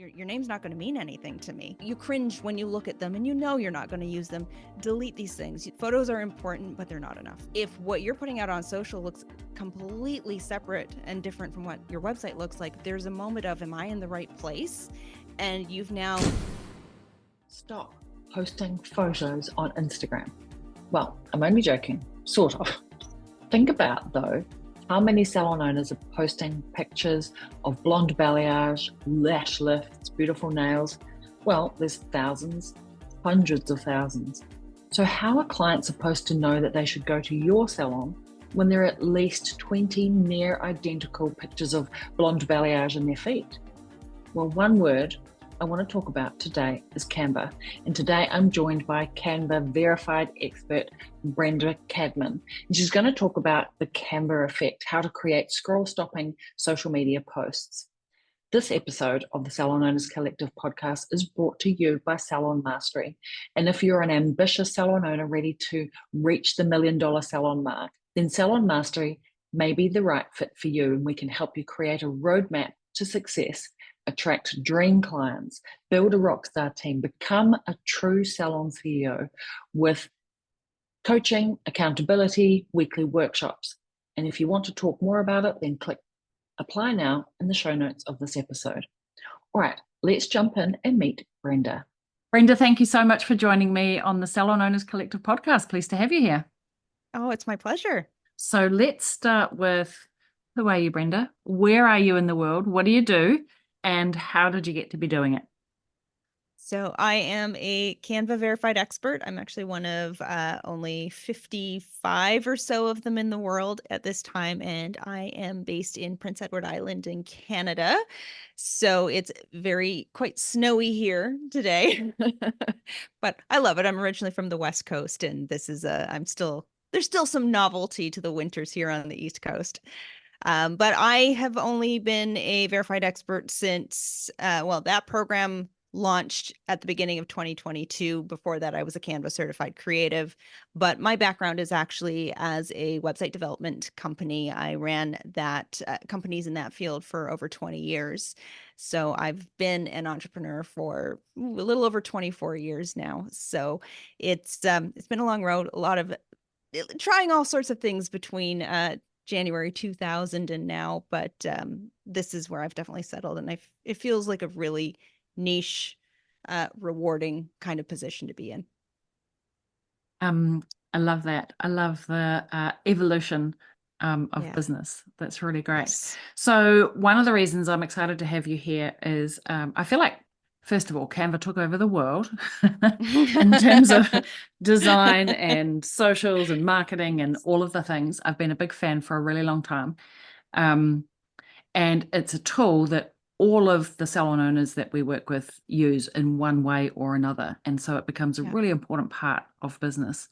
Your name's not going to mean anything to me. You cringe when you look at them and you know you're not going to use them. Delete these things. Photos are important, but they're not enough. If what you're putting out on social looks completely separate and different from what your website looks like, there's a moment of, am I in the right place? And you've now... Stop posting photos on Instagram. Well, I'm only joking, sort of. Think about, though, how many salon owners are posting pictures of blonde balayage, lash lifts, beautiful nails. Well, there's thousands, hundreds of thousands. So how are clients supposed to know that they should go to your salon when there are at least 20 near identical pictures of blonde balayage in their feet? Well, one word I want to talk about today is Canva. And today I'm joined by Canva verified expert, Brenda Cadman. And she's going to talk about the Canva effect, how to create scroll stopping social media posts. This episode of the Salon Owners Collective podcast is brought to you by Salon Mastery. And if you're an ambitious salon owner ready to reach the $1 million salon mark, then Salon Mastery may be the right fit for you, and we can help you create a roadmap to success, attract dream clients, build a rockstar team, become a true salon CEO with coaching, accountability, weekly workshops. And if you want to talk more about it, then click apply now in the show notes of this episode. All right, let's jump in and meet Brenda. Brenda, thank you so much for joining me on the Salon Owners Collective podcast. Pleased to have you here. Oh, it's my pleasure. So let's start with, who are you, Brenda? Where are you in the world? What do you do? And how did you get to be doing it? So I am a Canva verified expert. I'm actually one of only 55 or so of them in the world at this time. And I am based in Prince Edward Island in Canada. So it's quite snowy here today, but I love it. I'm originally from the West Coast, and there's still some novelty to the winters here on the East Coast. But I have only been a verified expert since, that program launched at the beginning of 2022. Before that, I was a Canva certified creative, but my background is actually as a website development company. I ran companies in that field for over 20 years. So I've been an entrepreneur for a little over 24 years now. So it's been a long road, a lot of trying all sorts of things between January 2000 and now, but this is where I've definitely settled, and it feels like a really niche, rewarding kind of position to be in. I love that. I love the evolution of business. That's really great. Yes. So one of the reasons I'm excited to have you here is I feel like, first of all, Canva took over the world in terms of design and socials and marketing and all of the things. I've been a big fan for a really long time. And it's a tool that all of the salon owners that we work with use in one way or another. And so it becomes a really important part of business.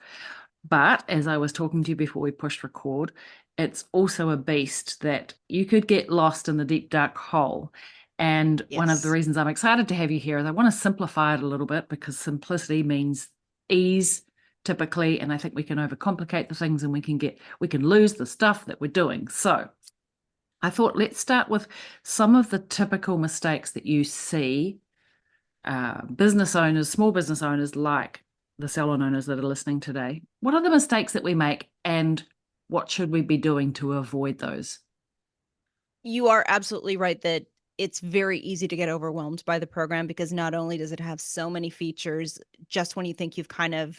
But as I was talking to you before we pushed record, it's also a beast that you could get lost in the deep, dark hole. And one of the reasons I'm excited to have you here is I want to simplify it a little bit, because simplicity means ease typically. And I think we can overcomplicate the things, and we can lose the stuff that we're doing. So I thought, let's start with some of the typical mistakes that you see business owners, small business owners like the salon owners that are listening today. What are the mistakes that we make, and what should we be doing to avoid those? You are absolutely right that it's very easy to get overwhelmed by the program, because not only does it have so many features, just when you think you've kind of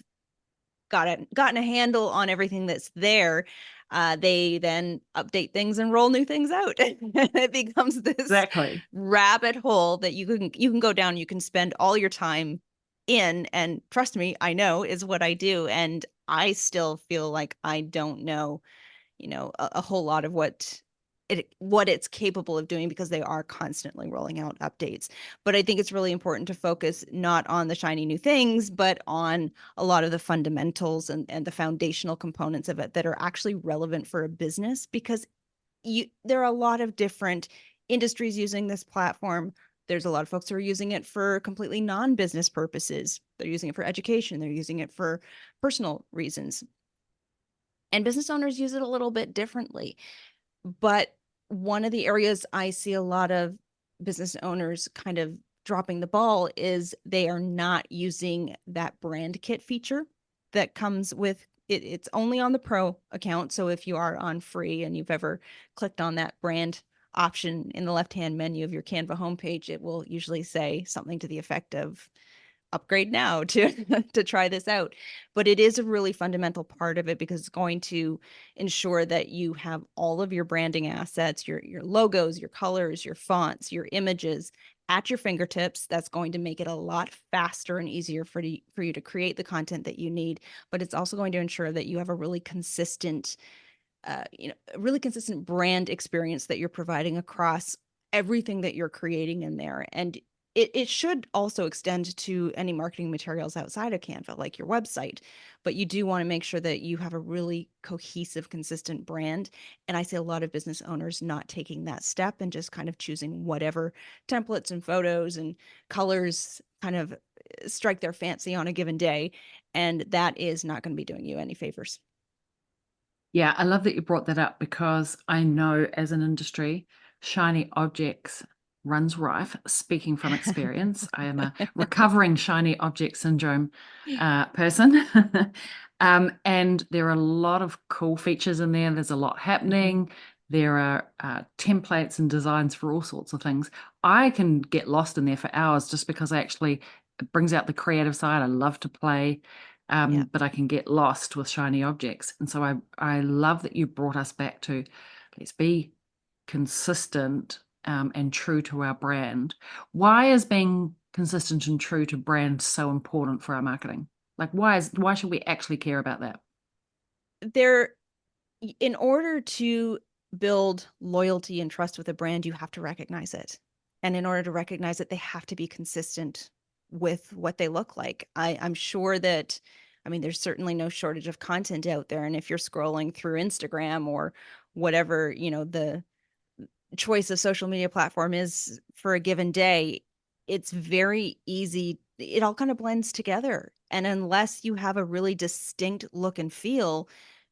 gotten a handle on everything that's there, they then update things and roll new things out. It becomes this rabbit hole that you can go down. You can spend all your time in, and trust me, I know, is what I do. And I still feel like I don't know, a whole lot of what it's capable of doing, because they are constantly rolling out updates. But I think it's really important to focus not on the shiny new things, but on a lot of the fundamentals and the foundational components of it that are actually relevant for a business, because there are a lot of different industries using this platform. There's a lot of folks who are using it for completely non-business purposes. They're using it for education. They're using it for personal reasons. And business owners use it a little bit differently. But one of the areas I see a lot of business owners kind of dropping the ball is they are not using that brand kit feature that comes with it. It's only on the pro account. So if you are on free and you've ever clicked on that brand option in the left-hand menu of your Canva homepage, it will usually say something to the effect of upgrade now to to try this out. But it is a really fundamental part of it because it's going to ensure that you have all of your branding assets, your logos, your colors, your fonts, your images at your fingertips. That's going to make it a lot faster and easier for you to create the content that you need. But it's also going to ensure that you have a really consistent a really consistent brand experience that you're providing across everything that you're creating in there. And it should also extend to any marketing materials outside of Canva, like your website. But you do want to make sure that you have a really cohesive, consistent brand. And I see a lot of business owners not taking that step and just kind of choosing whatever templates and photos and colors kind of strike their fancy on a given day. And that is not going to be doing you any favors. Yeah, I love that you brought that up because I know as an industry, shiny objects runs rife. Speaking from experience, I am a recovering shiny object syndrome person. And there are a lot of cool features in there. There's a lot happening. There are templates and designs for all sorts of things. I can get lost in there for hours just because it brings out the creative side. I love to play. Yeah. But I can get lost with shiny objects. And so I love that you brought us back to let's be consistent and true to our brand. Why is being consistent and true to brand so important for our marketing? Like why should we actually care about that? There In order to build loyalty and trust with a brand, you have to recognize it. And in order to recognize it, they have to be consistent with what they look like. I'm sure that, I mean, there's certainly no shortage of content out there. And if you're scrolling through Instagram or whatever, the choice of social media platform is for a given day, it's very easy. It all kind of blends together. And unless you have a really distinct look and feel,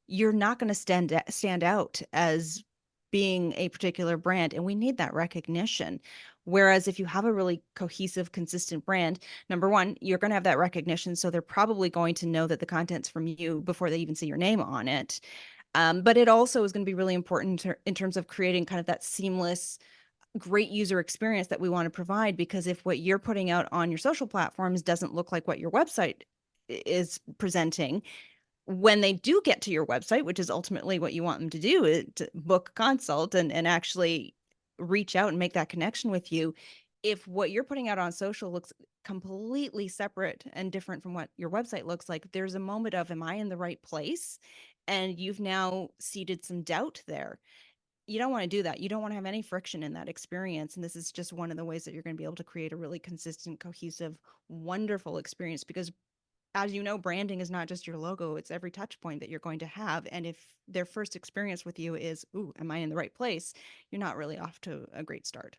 you're not going to stand out as being a particular brand. And we need that recognition. Whereas if you have a really cohesive, consistent brand, number one, you're going to have that recognition. So they're probably going to know that the content's from you before they even see your name on it. But it also is going to be really important in terms of creating kind of that seamless, great user experience that we want to provide. Because if what you're putting out on your social platforms doesn't look like what your website is presenting, when they do get to your website, which is ultimately what you want them to do, is to book a consult and actually reach out and make that connection with you. If what you're putting out on social looks completely separate and different from what your website looks like, there's a moment of, am I in the right place? And you've now seeded some doubt there. You don't want to do that. You don't want to have any friction in that experience. And this is just one of the ways that you're going to be able to create a really consistent, cohesive, wonderful experience. Because as you know, branding is not just your logo, it's every touch point that you're going to have. And if their first experience with you is, ooh, am I in the right place? You're not really off to a great start.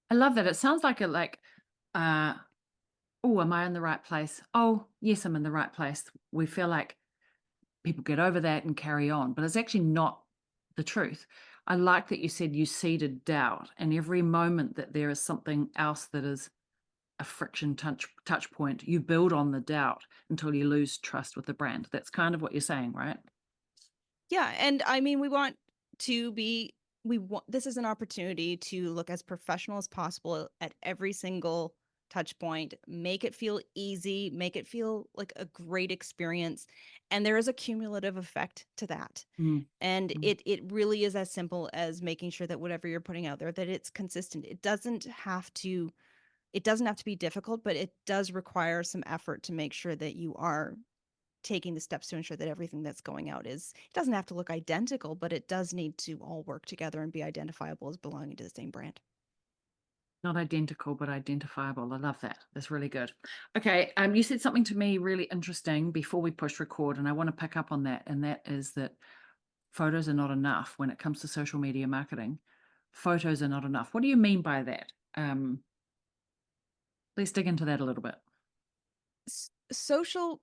I love that. It sounds like uh oh, am I in the right place? Oh, yes, I'm in the right place. We feel like people get over that and carry on, but it's actually not the truth. I like that you said you seeded doubt, and every moment that there is something else that is a friction touch point, you build on the doubt until you lose trust with the brand. That's kind of what you're saying, right? Yeah. And I mean, we want, this is an opportunity to look as professional as possible at every single touch point, make it feel easy, make it feel like a great experience. And there is a cumulative effect to that. Mm, And mm. it really is as simple as making sure that whatever you're putting out there, that it's consistent. It doesn't have to be difficult, but it does require some effort to make sure that you are taking the steps to ensure that everything that's going out it doesn't have to look identical, but it does need to all work together and be identifiable as belonging to the same brand. Not identical, but identifiable. I love that. That's really good. Okay, you said something to me really interesting before we push record, and I want to pick up on that. And that is that photos are not enough when it comes to social media marketing. Photos are not enough. What do you mean by that? Let's dig into that a little bit. Social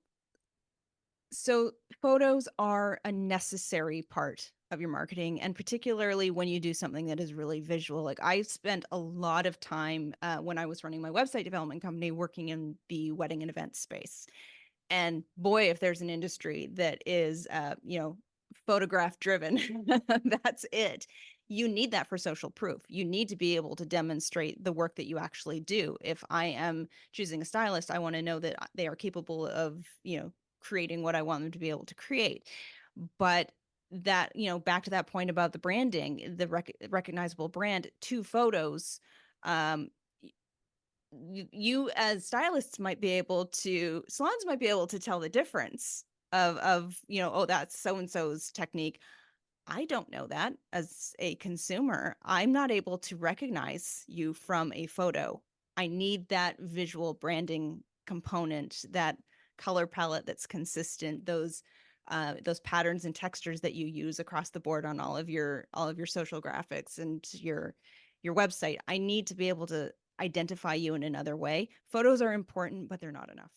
So photos are a necessary part marketing, and particularly when you do something that is really visual. Like I spent a lot of time when I was running my website development company working in the wedding and event space. And boy, if there's an industry that is, photograph driven, that's it. You need that for social proof. You need to be able to demonstrate the work that you actually do. If I am choosing a stylist, I want to know that they are capable of, creating what I want them to be able to create. But that, back to that point about the branding, the recognizable brand, 2 photos, um, you as stylists might be able to, salons might be able to tell the difference of, oh, that's so and so's technique. I don't know that as a consumer. I'm not able to recognize you from a photo. I need that visual branding component, that color palette that's consistent, those patterns and textures that you use across the board on all of your social graphics and your website. I need to be able to identify you in another way. Photos are important, but they're not enough.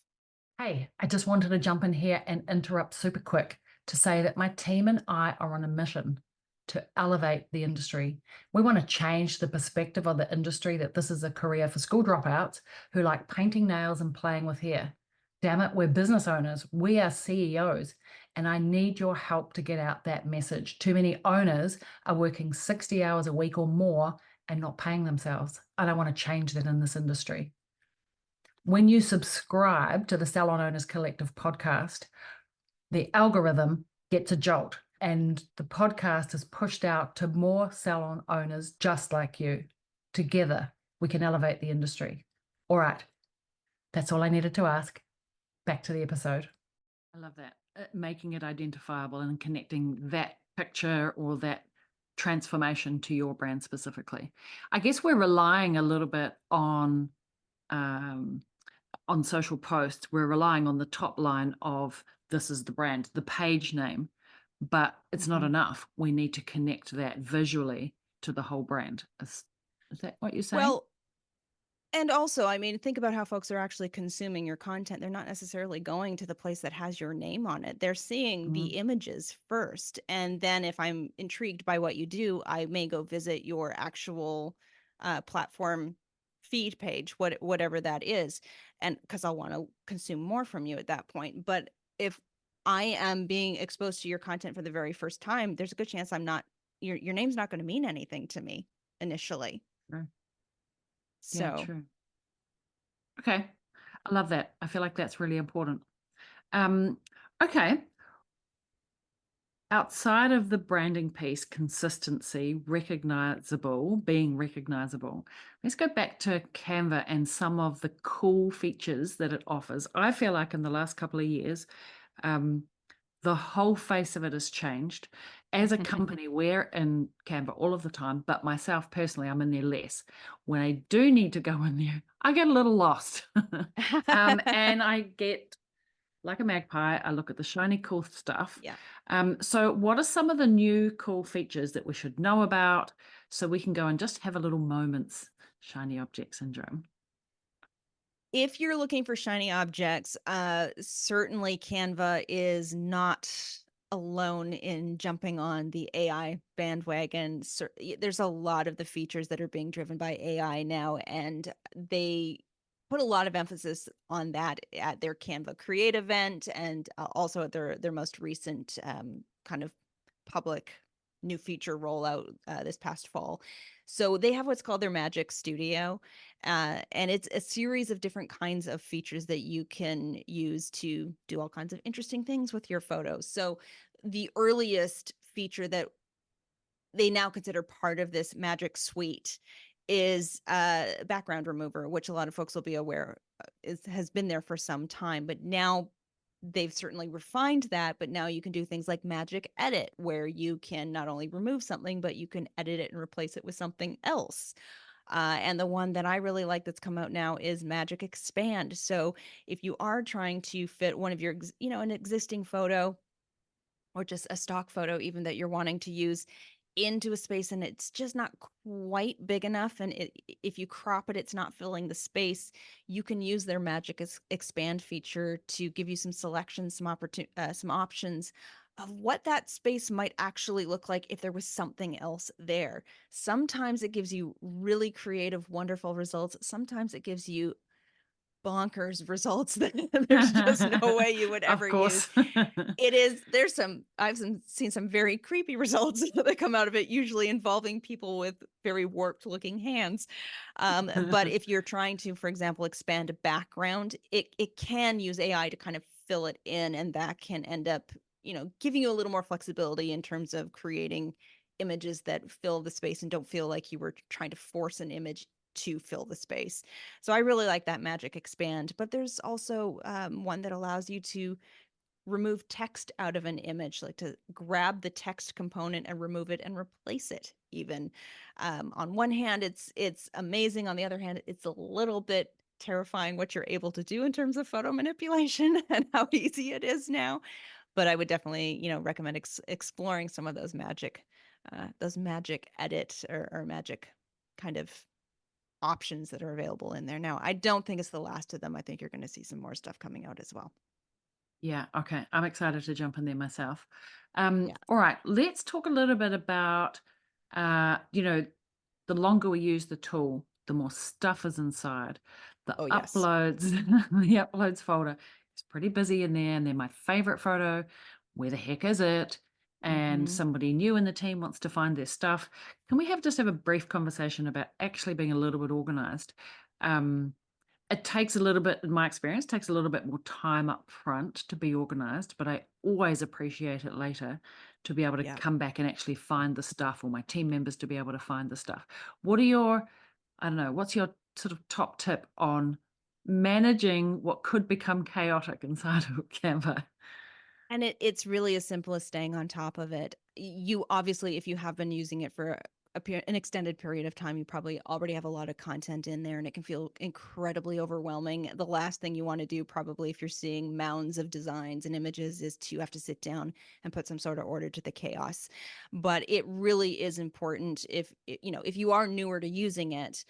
Hey, I just wanted to jump in here and interrupt super quick to say that my team and I are on a mission to elevate the industry. We want to change the perspective of the industry that this is a career for school dropouts who like painting nails and playing with hair. Damn it, we're business owners, we are CEOs, and I need your help to get out that message. Too many owners are working 60 hours a week or more and not paying themselves. And I want to change that in this industry. When you subscribe to the Salon Owners Collective podcast, the algorithm gets a jolt and the podcast is pushed out to more salon owners just like you. Together, we can elevate the industry. All right, that's all I needed to ask. Back to the episode. I love that. Making it identifiable and connecting that picture or that transformation to your brand specifically. I guess we're relying a little bit on social posts. We're relying on the top line of this is the brand, the page name, but it's not enough. We need to connect that visually to the whole brand. Is that what you're saying? Well, and also, I mean, think about how folks are actually consuming your content. They're not necessarily going to the place that has your name on it. They're seeing the images first. And then if I'm intrigued by what you do, I may go visit your actual platform feed page, whatever that is. And because I'll want to consume more from you at that point. But if I am being exposed to your content for the very first time, there's a good chance your name's not going to mean anything to me initially. Right. So yeah, true. Okay. I love that. I feel like that's really important. Okay. Outside of the branding piece, consistency, being recognizable, let's go back to Canva and some of the cool features that it offers. I feel like in the last couple of years, the whole face of it has changed. As a company, we're in Canva all of the time, but myself personally, I'm in there less. When I do need to go in there, I get a little lost. And I get like a magpie, I look at the shiny, cool stuff. Yeah. So what are some of the new cool features that we should know about so we can go and just have a little moment's shiny object syndrome? If you're looking for shiny objects, certainly Canva is not alone in jumping on the AI bandwagon. There's a lot of the features that are being driven by AI now, and they put a lot of emphasis on that at their Canva Create event and also at their most recent kind of public new feature rollout this past fall. So they have what's called their Magic Studio, and it's a series of different kinds of features that you can use to do all kinds of interesting things with your photos. So the earliest feature that they now consider part of this Magic Suite is background remover, which a lot of folks will be aware has been there for some time, but now they've certainly refined that. But now you can do things like Magic Edit, where you can not only remove something, but you can edit it and replace it with something else. And the one that I really like that's come out now is Magic Expand. So if you are trying to fit one of your, an existing photo or just a stock photo, even that you're wanting to use into a space and it's just not quite big enough, and if you crop it, it's not filling the space, you can use their Magic Expand feature to give you some selections, some options of what that space might actually look like if there was something else there. Sometimes it gives you really creative, wonderful results. Sometimes it gives you bonkers results that there's just no way you would Of ever use. course. Seen some very creepy results that come out of it, usually involving people with very warped looking hands. But if you're trying to, for example, expand a background, it can use AI to kind of fill it in, and that can end up, giving you a little more flexibility in terms of creating images that fill the space and don't feel like you were trying to force an image to fill the space. So I really like that Magic Expand, but there's also one that allows you to remove text out of an image, like to grab the text component and remove it and replace it even. On one hand, it's amazing. On the other hand, it's a little bit terrifying what you're able to do in terms of photo manipulation and how easy it is now. But I would definitely, recommend exploring some of those magic edit or magic kind of options that are available in there now. I don't think it's the last of them. I think you're going to see some more stuff coming out as well. Yeah, okay. I'm excited to jump in there myself. Yeah. All right, let's talk a little bit about, the longer we use the tool, the more stuff is inside. The Oh, yes. uploads, the uploads folder is pretty busy in there, and they're my favorite photo. Where the heck is it? And Mm-hmm. somebody new in the team wants to find their stuff. Can we just have a brief conversation about actually being a little bit organized? It takes a little bit, in my experience, takes a little bit more time up front to be organized, but I always appreciate it later to be able to Yeah. come back and actually find the stuff, or my team members to be able to find the stuff. What are your, I don't know, what's your sort of top tip on managing what could become chaotic inside of Canva? And it's really as simple as staying on top of it. You obviously, if you have been using it for an extended period of time, you probably already have a lot of content in there, and it can feel incredibly overwhelming. The last thing you want to do, probably if you're seeing mounds of designs and images, is to have to sit down and put some sort of order to the chaos. But it really is important, if you are newer to using it,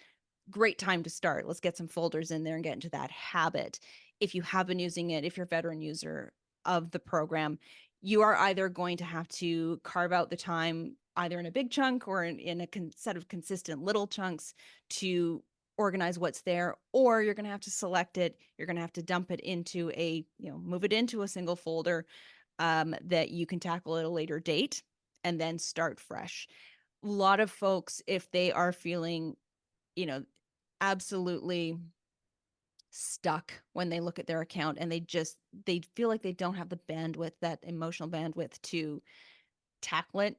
great time to start. Let's get some folders in there and get into that habit. If you have been using it, if you're a veteran user of the program, you are either going to have to carve out the time either in a big chunk or in a set of consistent little chunks to organize what's there, or you're going to have to select it. You're going to have to dump it into move it into a single folder that you can tackle at a later date and then start fresh. A lot of folks, if they are feeling, you know, absolutely stuck when they look at their account and they feel like they don't have the bandwidth, that emotional bandwidth to tackle it,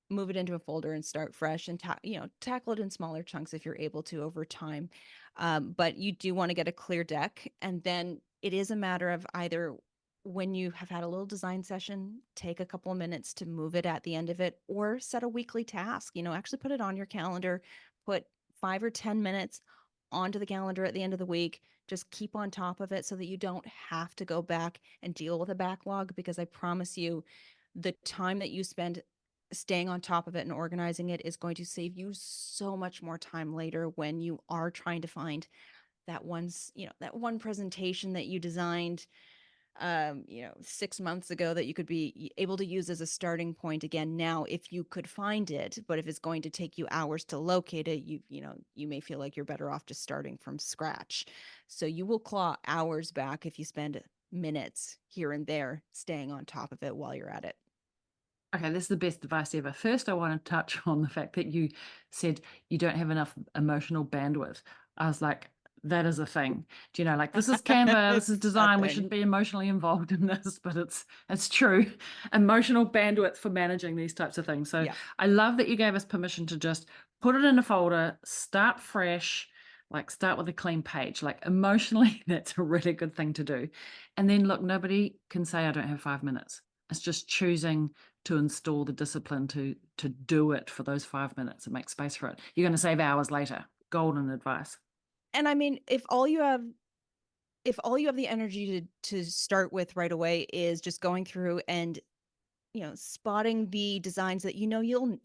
move it into a folder and start fresh and tackle it in smaller chunks if you're able to over time. But you do want to get a clear deck, and then it is a matter of either when you have had a little design session, take a couple of minutes to move it at the end of it, or set a weekly task. Actually put it on your calendar, put 5 or 10 minutes onto the calendar at the end of the week. Just keep on top of it so that you don't have to go back and deal with a backlog, because I promise you, the time that you spend staying on top of it and organizing it is going to save you so much more time later when you are trying to find that one presentation that you designed 6 months ago that you could be able to use as a starting point again now if you could find it. But if it's going to take you hours to locate it, you may feel like you're better off just starting from scratch. So you will claw hours back if you spend minutes here and there staying on top of it while you're at it. Okay, this is the best advice ever. First, I want to touch on the fact that you said you don't have enough emotional bandwidth. I was like, that is a thing. Do you know, like, this is Canva, this is It's a design. We thing. shouldn't be emotionally involved in this, but it's true. Emotional bandwidth for managing these types of things. So Yeah. I love that you gave us permission to just put it in a folder, start fresh, like start with a clean page. Like, emotionally, that's a really good thing to do. And then look, nobody can say I don't have 5 minutes. It's just choosing to install the discipline to do it for those 5 minutes and make space for it. You're going to save hours later. Golden advice. And I mean, if all you have the energy to start with right away is just going through and spotting the designs that you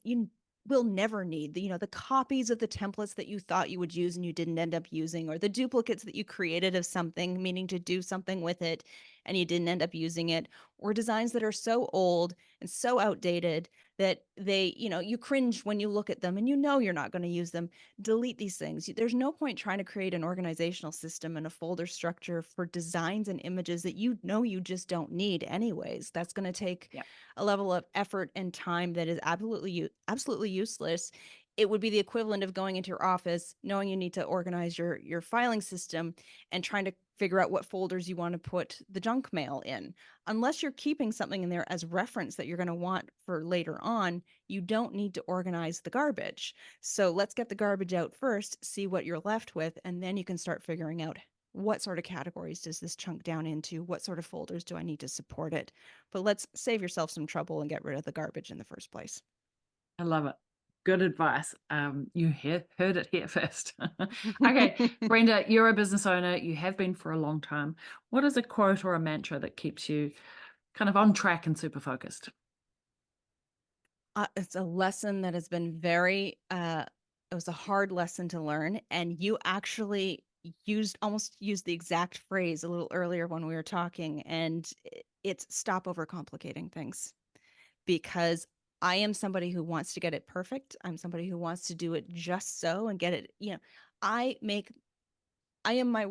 will never need, the copies of the templates that you thought you would use and you didn't end up using, or the duplicates that you created of something meaning to do something with it and you didn't end up using it, or designs that are so old and so outdated that you cringe when you look at them and you're not going to use them. Delete these things. There's no point trying to create an organizational system and a folder structure for designs and images that you just don't need anyways. That's going to take a level of effort and time that is absolutely useless. It would be the equivalent of going into your office, knowing you need to organize your filing system and trying to figure out what folders you want to put the junk mail in. Unless you're keeping something in there as reference that you're going to want for later on, you don't need to organize the garbage. So let's get the garbage out first, see what you're left with, and then you can start figuring out what sort of categories does this chunk down into? What sort of folders do I need to support it? But let's save yourself some trouble and get rid of the garbage in the first place. I love it. Good advice. You heard it here first. Okay, Brenda, you're a business owner. You have been for a long time. What is a quote or a mantra that keeps you kind of on track and super focused? It's a lesson that has been it was a hard lesson to learn. And you actually almost used the exact phrase a little earlier when we were talking, and it's stop overcomplicating things. Because I am somebody who wants to get it perfect. I'm somebody who wants to do it just so and get it, I am my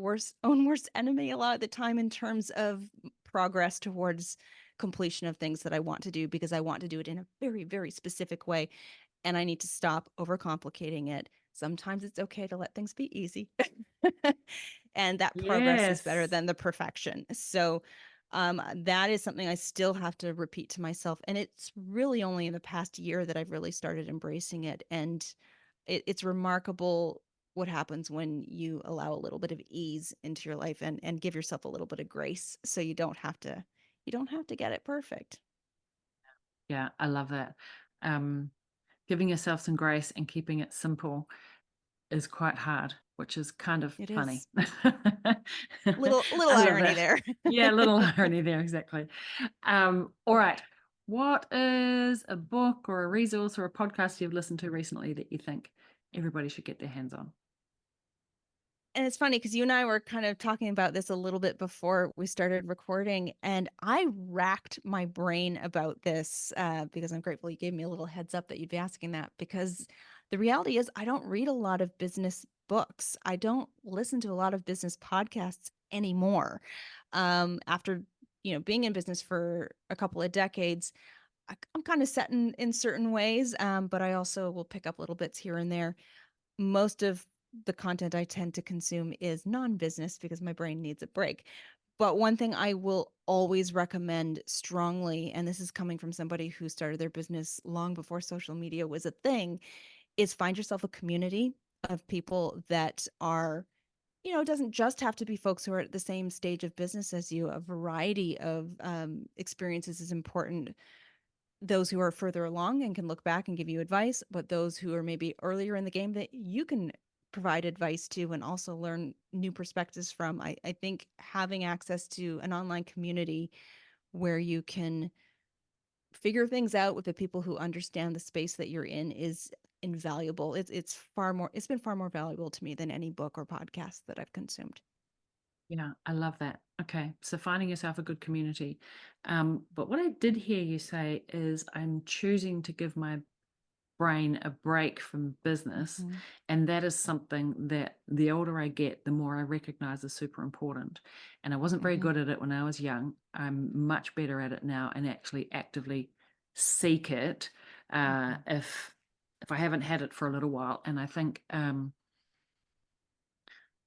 own worst enemy a lot of the time in terms of progress towards completion of things that I want to do, because I want to do it in a very, very specific way. And I need to stop overcomplicating it. Sometimes it's okay to let things be easy. And that progress is better than the perfection. So that is something I still have to repeat to myself. And it's really only in the past year that I've really started embracing it. And it's remarkable what happens when you allow a little bit of ease into your life and give yourself a little bit of grace, so you don't have to get it perfect. Yeah, I love that. Giving yourself some grace and keeping it simple is quite hard, which is kind of It funny. is. Little I love irony that. there. Yeah, little irony there, exactly. All right. What is a book or a resource or a podcast you've listened to recently that you think everybody should get their hands on? And it's funny because you and I were kind of talking about this a little bit before we started recording, and I racked my brain about this because I'm grateful you gave me a little heads up that you'd be asking that, because the reality is I don't read a lot of business books. I don't listen to a lot of business podcasts anymore. After being in business for a couple of decades, I'm kind of set in certain ways, but I also will pick up little bits here and there. Most of the content I tend to consume is non-business because my brain needs a break. But one thing I will always recommend strongly, and this is coming from somebody who started their business long before social media was a thing, is find yourself a community of people that are, it doesn't just have to be folks who are at the same stage of business as you. A variety of experiences is important. Those who are further along and can look back and give you advice, but those who are maybe earlier in the game that you can provide advice to and also learn new perspectives from. I think having access to an online community where you can figure things out with the people who understand the space that you're in is invaluable. It's been far more valuable to me than any book or podcast that I've consumed. Yeah, I love that. Okay, so finding yourself a good community. But what I did hear you say is I'm choosing to give my brain a break from business. Mm-hmm. And that is something that the older I get, the more I recognize is super important. And I wasn't very good at it when I was young. I'm much better at it now and actually actively seek it if I haven't had it for a little while. And I think that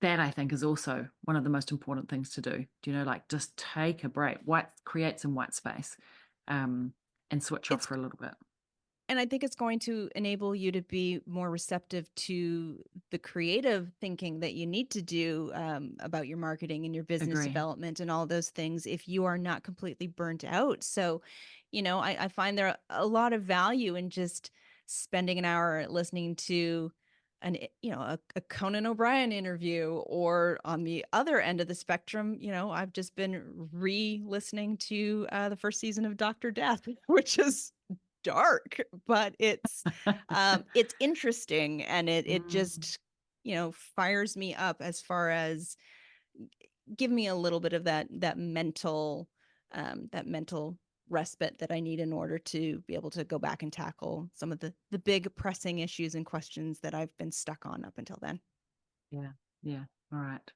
I think is also one of the most important things to do. Like just take a break, create some white space, and switch off for a little bit. And I think it's going to enable you to be more receptive to the creative thinking that you need to do about your marketing and your business development and all those things if you are not completely burnt out. So, I find there a lot of value in just spending an hour listening to a Conan O'Brien interview, or on the other end of the spectrum, I've just been re-listening to the first season of Dr. Death, which is dark, but it's interesting, and it just fires me up as far as give me a little bit of that mental respite that I need in order to be able to go back and tackle some of the big pressing issues and questions that I've been stuck on up until then. Yeah. All right.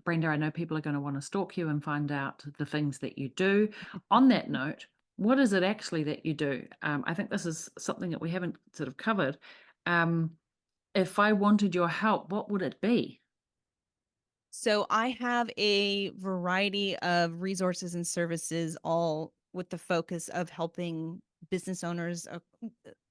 Brenda, I know people are going to want to stalk you and find out the things that you do. On that note, what is it actually that you do? I think this is something that we haven't sort of covered. If I wanted your help, what would it be? So I have a variety of resources and services, all with the focus of helping business owners,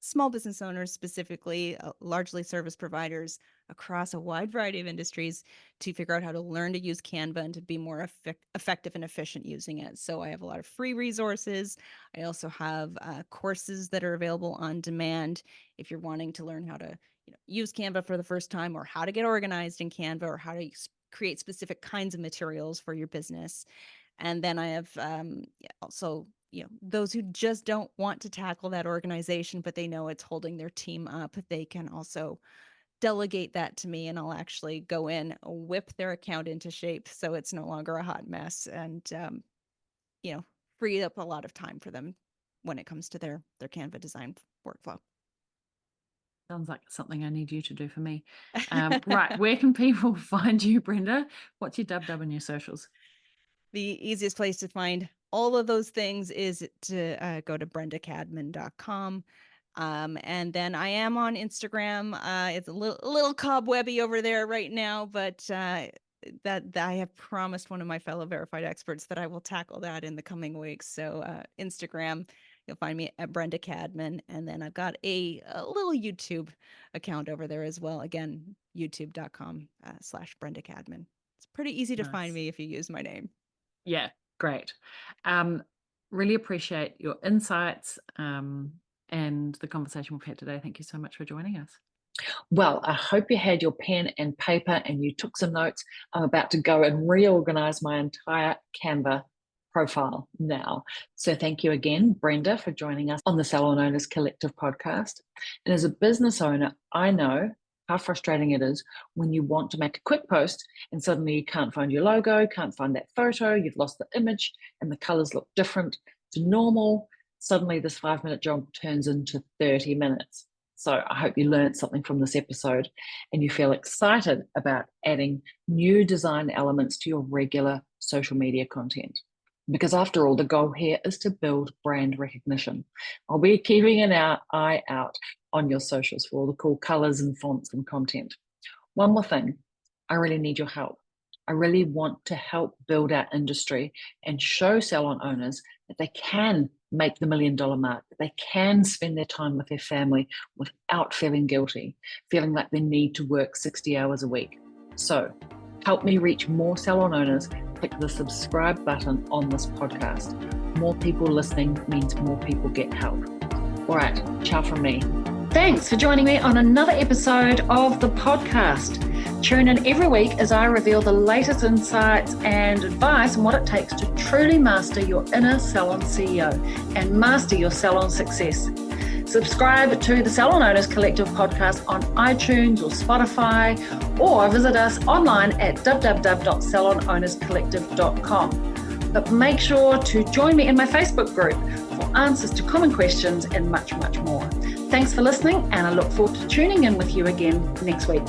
small business owners specifically, largely service providers across a wide variety of industries, to figure out how to learn to use Canva and to be more effective and efficient using it. So I have a lot of free resources. I also have courses that are available on demand if you're wanting to learn how to use Canva for the first time, or how to get organized in Canva, or how to create specific kinds of materials for your business. And then I have also, those who just don't want to tackle that organization, but they know it's holding their team up, they can also delegate that to me, and I'll actually go in, whip their account into shape so it's no longer a hot mess, and free up a lot of time for them when it comes to their Canva design workflow. Sounds like something I need you to do for me. Right. Where can people find you, Brenda? What's your dub and your socials? The easiest place to find all of those things is to go to brendacadman.com. And then I am on Instagram. It's a little cobwebby over there right now, but that I have promised one of my fellow verified experts that I will tackle that in the coming weeks. So Instagram, you'll find me at Brenda Cadman. And then I've got a little YouTube account over there as well. Again, youtube.com/Brenda Cadman. It's pretty easy to find me if you use my name. Yeah, great. Really appreciate your insights and the conversation we've had today. Thank you so much for joining us. Well, I hope you had your pen and paper and you took some notes. I'm about to go and reorganize my entire Canva profile now. So thank you again, Brenda, for joining us on the Salon Owners Collective podcast. And as a business owner, I know how frustrating it is when you want to make a quick post and suddenly you can't find your logo, can't find that photo, you've lost the image and the colors look different to normal. Suddenly this 5-minute job turns into 30 minutes. So I hope you learned something from this episode and you feel excited about adding new design elements to your regular social media content. Because after all, the goal here is to build brand recognition. I'll be keeping an eye out on your socials for all the cool colors and fonts and content. One more thing, I really need your help. I really want to help build our industry and show salon owners that they can make the $1 million mark, that they can spend their time with their family without feeling guilty, feeling like they need to work 60 hours a week. So help me reach more salon owners. Click the subscribe button on this podcast. More people listening means more people get help. All right, ciao from me. Thanks for joining me on another episode of the podcast. Tune in every week as I reveal the latest insights and advice on what it takes to truly master your inner salon CEO and master your salon success. Subscribe to the Salon Owners Collective podcast on iTunes or Spotify, or visit us online at www.salonownerscollective.com. But make sure to join me in my Facebook group for answers to common questions and much, much more. Thanks for listening, and I look forward to tuning in with you again next week.